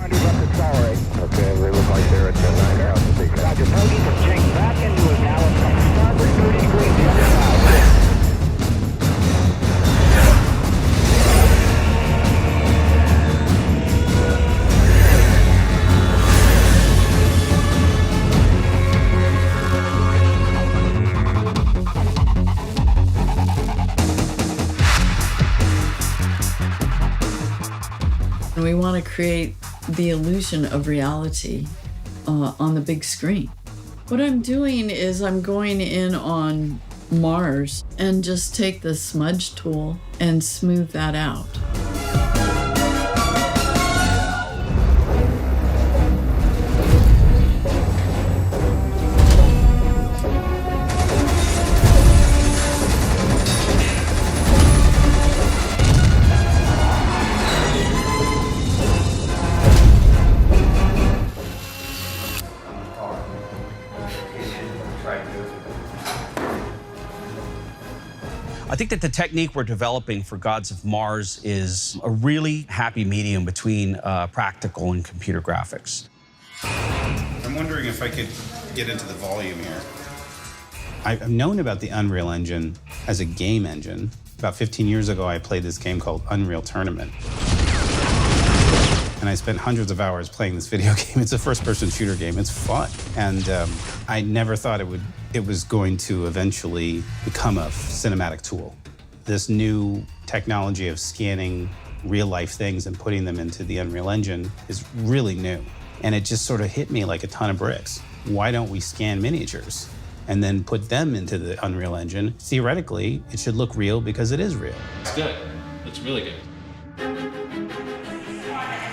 Okay, they look like they're at 9,000 feet. Roger, bogey, just change back into it now. It's from starboard 30 degrees the other side. We want to create the illusion of reality on the big screen. What I'm doing is I'm going in on Mars and just take the smudge tool and smooth that out. I think that the technique we're developing for Gods of Mars is a really happy medium between practical and computer graphics. I'm wondering if I could get into the volume here. I've known about the Unreal Engine as a game engine. About 15 years ago, I played this game called Unreal Tournament. And I spent hundreds of hours playing this video game. It's a first-person shooter game. It's fun. And I never thought it was going to eventually become a cinematic tool. This new technology of scanning real-life things and putting them into the Unreal Engine is really new. And it just sort of hit me like a ton of bricks. Why don't we scan miniatures and then put them into the Unreal Engine? Theoretically, it should look real because it is real. It's good. It's really good.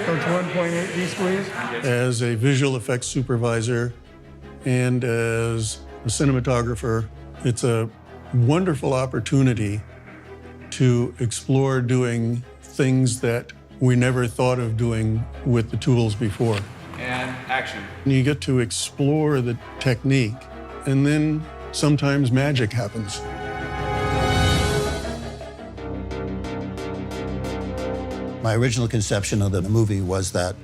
Go to 1.8 piece, please. As a visual effects supervisor and as a cinematographer, it's a wonderful opportunity to explore doing things that we never thought of doing with the tools before. And action. You get to explore the technique, and then sometimes magic happens. My original conception of the movie was that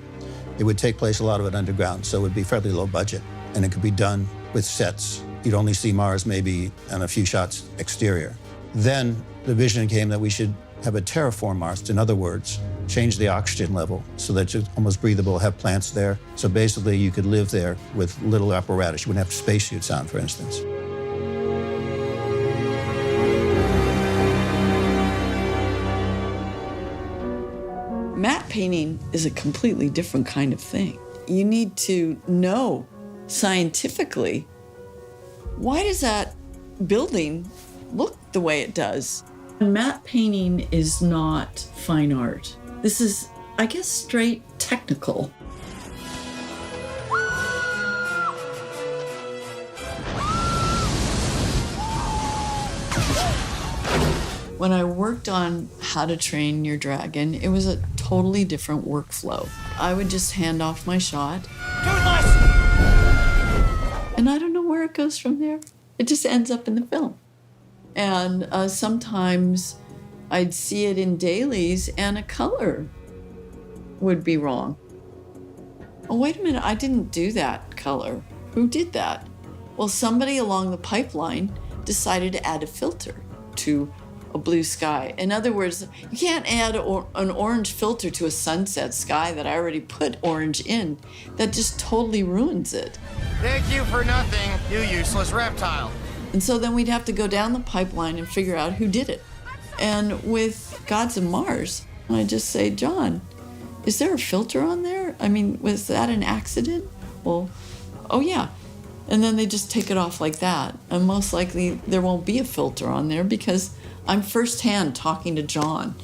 it would take place, a lot of it underground, so it would be fairly low budget, and it could be done with sets. You'd only see Mars maybe and a few shots exterior. Then the vision came that we should have a terraform Mars. In other words, change the oxygen level so that it's almost breathable, have plants there. So basically you could live there with little apparatus. You wouldn't have spacesuits on, for instance. Matte painting is a completely different kind of thing. You need to know scientifically, why does that building look the way it does? Matte painting is not fine art. This is, I guess, straight technical. When I worked on How to Train Your Dragon, it was a totally different workflow. I would just hand off my shot. And I don't know where it goes from there. It just ends up in the film. And sometimes I'd see it in dailies and a color would be wrong. Oh, wait a minute, I didn't do that color. Who did that? Well, somebody along the pipeline decided to add a filter to a blue sky. In other words, you can't add an orange filter to a sunset sky that I already put orange in. That just totally ruins it. Thank you for nothing, you useless reptile. And so then we'd have to go down the pipeline and figure out who did it. And with Gods of Mars, I just say, John, is there a filter on there? I mean, was that an accident? Well, oh yeah. And then they just take it off like that. And most likely there won't be a filter on there because I'm firsthand talking to John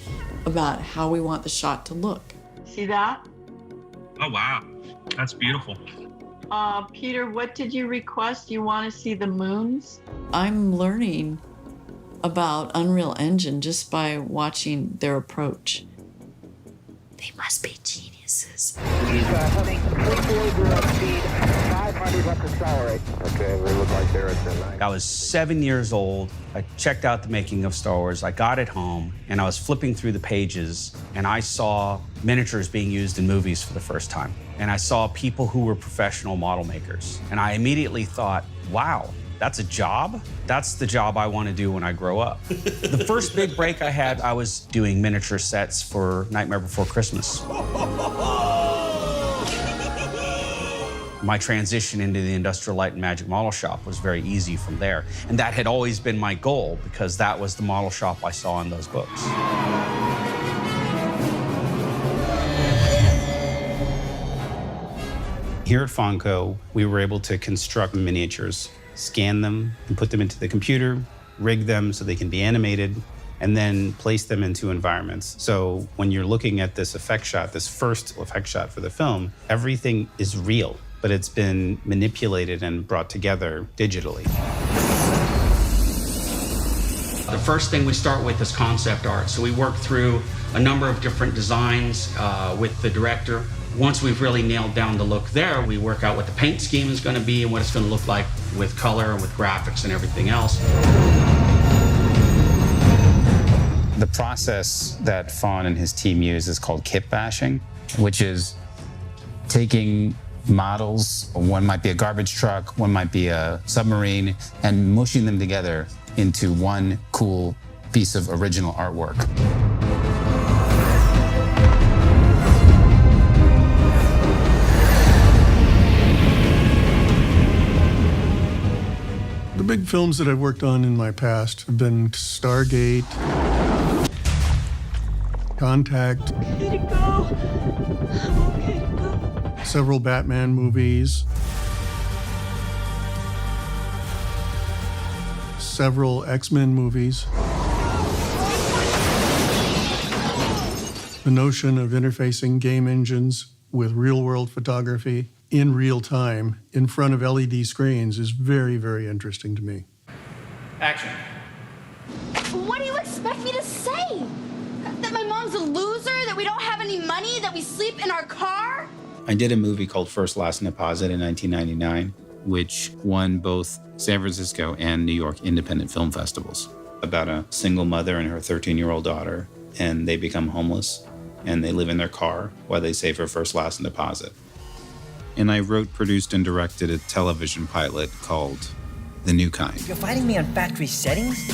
about how we want the shot to look. See that? Oh, wow. That's beautiful. Peter, what did you request? You want to see the moons? I'm learning about Unreal Engine just by watching their approach. They must be geniuses. He's humming 340 speed, 500 Roger, let's accelerate. Okay, we look like they're at the 9. I was 7 years old. I checked out the making of Star Wars. I got it home, and I was flipping through the pages, and I saw miniatures being used in movies for the first time. And I saw people who were professional model makers. And I immediately thought, wow, that's a job? That's the job I want to do when I grow up. The first big break I had, I was doing miniature sets for Nightmare Before Christmas. My transition into the Industrial Light and Magic model shop was very easy from there. And that had always been my goal because that was the model shop I saw in those books. Here at Fonco, we were able to construct miniatures, scan them, and put them into the computer, rig them so they can be animated, and then place them into environments. So when you're looking at this effect shot, this first effect shot for the film, everything is real, but it's been manipulated and brought together digitally. The first thing we start with is concept art. So we work through a number of different designs with the director. Once we've really nailed down the look there, we work out what the paint scheme is going to be and what it's going to look like with color and with graphics and everything else. The process that Fawn and his team use is called kit bashing, which is taking models, one might be a garbage truck, one might be a submarine, and mushing them together into one cool piece of original artwork. The big films that I've worked on in my past have been Stargate, Contact, several Batman movies, several X-Men movies. The notion of interfacing game engines with real-world photography in real time in front of LED screens is very, very interesting to me. Action. What do you expect me to say? That my mom's a loser? That we don't have any money? That we sleep in our car? I did a movie called First, Last, and Deposit in 1999, which won both San Francisco and New York independent film festivals, about a single mother and her 13-year-old daughter, and they become homeless, and they live in their car while they save her first, last, and deposit. And I wrote, produced, and directed a television pilot called The New Kind. You're fighting me on factory settings?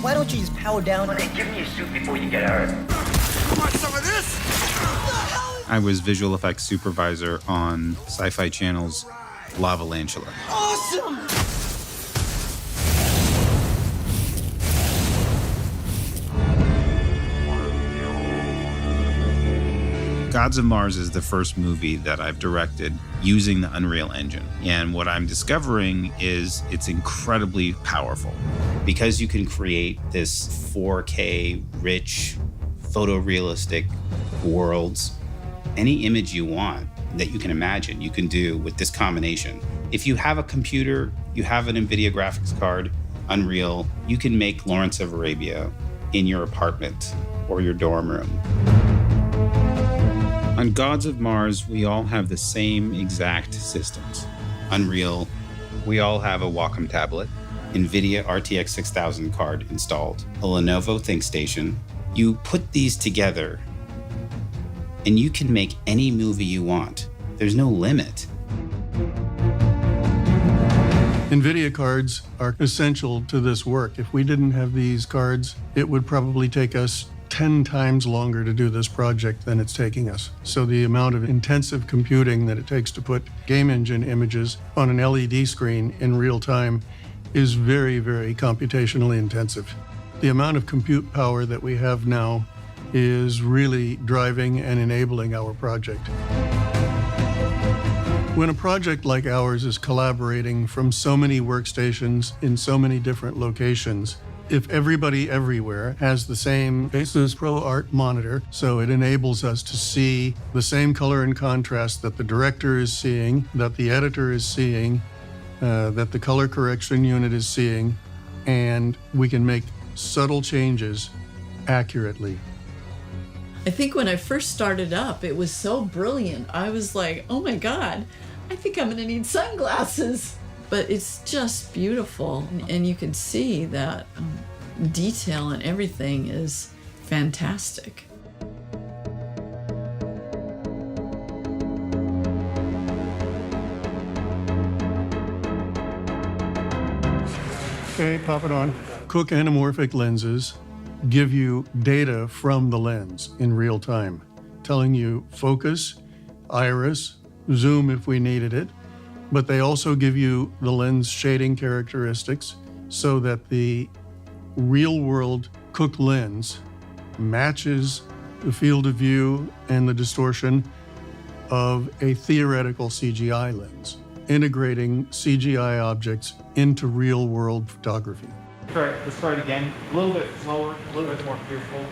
Why don't you just power down? Hey, give me a suit before you get hurt. Want some of this? I was visual effects supervisor on Sci-Fi Channel's Lavalantula. Awesome! Gods of Mars is the first movie that I've directed using the Unreal Engine. And what I'm discovering is it's incredibly powerful because you can create this 4K rich, photorealistic worlds. Any image you want that you can imagine, you can do with this combination. If you have a computer, you have an NVIDIA graphics card, Unreal, you can make Lawrence of Arabia in your apartment or your dorm room. On Gods of Mars, we all have the same exact systems. Unreal, we all have a Wacom tablet, NVIDIA RTX 6000 card installed, a Lenovo ThinkStation. You put these together, and you can make any movie you want. There's no limit. NVIDIA cards are essential to this work. If we didn't have these cards, it would probably take us 10 times longer to do this project than it's taking us. So the amount of intensive computing that it takes to put game engine images on an LED screen in real time is very, very computationally intensive. The amount of compute power that we have now is really driving and enabling our project. When a project like ours is collaborating from so many workstations in so many different locations, if everybody everywhere has the same Asus ProArt monitor, so it enables us to see the same color and contrast that the director is seeing, that the editor is seeing, that the color correction unit is seeing, and we can make subtle changes accurately. I think when I first started up, it was so brilliant. I was like, oh my God, I think I'm gonna need sunglasses. But it's just beautiful, and you can see that detail and everything is fantastic. Okay, pop it on. Cooke anamorphic lenses give you data from the lens in real time, telling you focus, iris, zoom if we needed it, but they also give you the lens shading characteristics so that the real-world Cooke lens matches the field of view and the distortion of a theoretical CGI lens, integrating CGI objects into real-world photography. Let's try it again. A little bit slower, a little bit more fearful.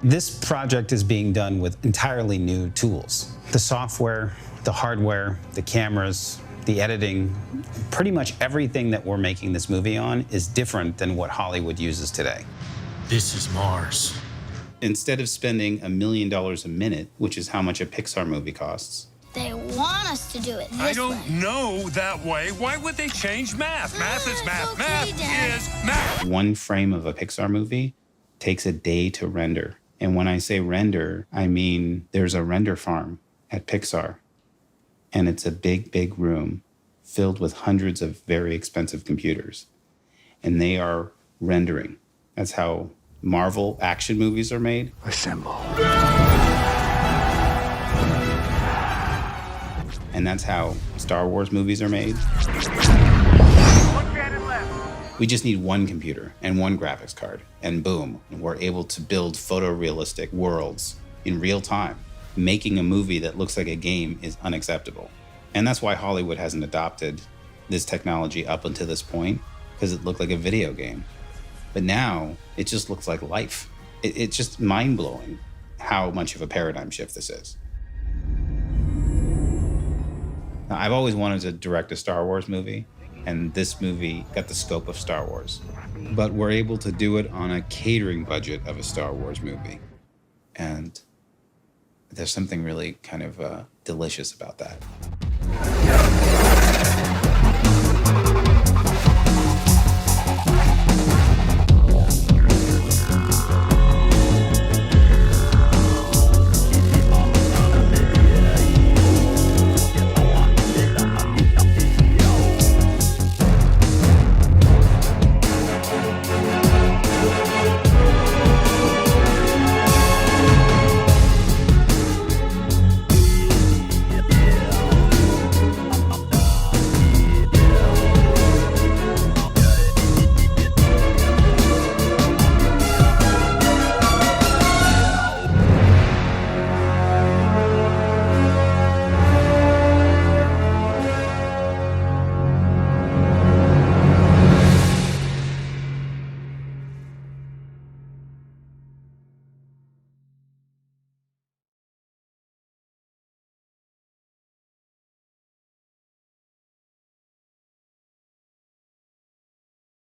This project is being done with entirely new tools. The software, the hardware, the cameras, the editing, pretty much everything that we're making this movie on is different than what Hollywood uses today. This is Mars. Instead of spending $1 million a minute, which is how much a Pixar movie costs, They want us to do it this I don't way. know that way. Why would they change math? Math is math. Math is math. one frame of a Pixar movie takes a day to render. And when I say render, I mean there's a render farm at Pixar. And it's a big, big room filled with hundreds of very expensive computers. And they are rendering. That's how Marvel action movies are made. Assemble. And that's how Star Wars movies are made. We just need one computer and one graphics card, and boom, we're able to build photorealistic worlds in real time. Making a movie that looks like a game is unacceptable. And that's why Hollywood hasn't adopted this technology up until this point, because it looked like a video game. But now, it just looks like life. It's just mind-blowing how much of a paradigm shift this is. Now, I've always wanted to direct a Star Wars movie, and this movie got the scope of Star Wars. But we're able to do it on a catering budget of a Star Wars movie. And there's something really kind of delicious about that.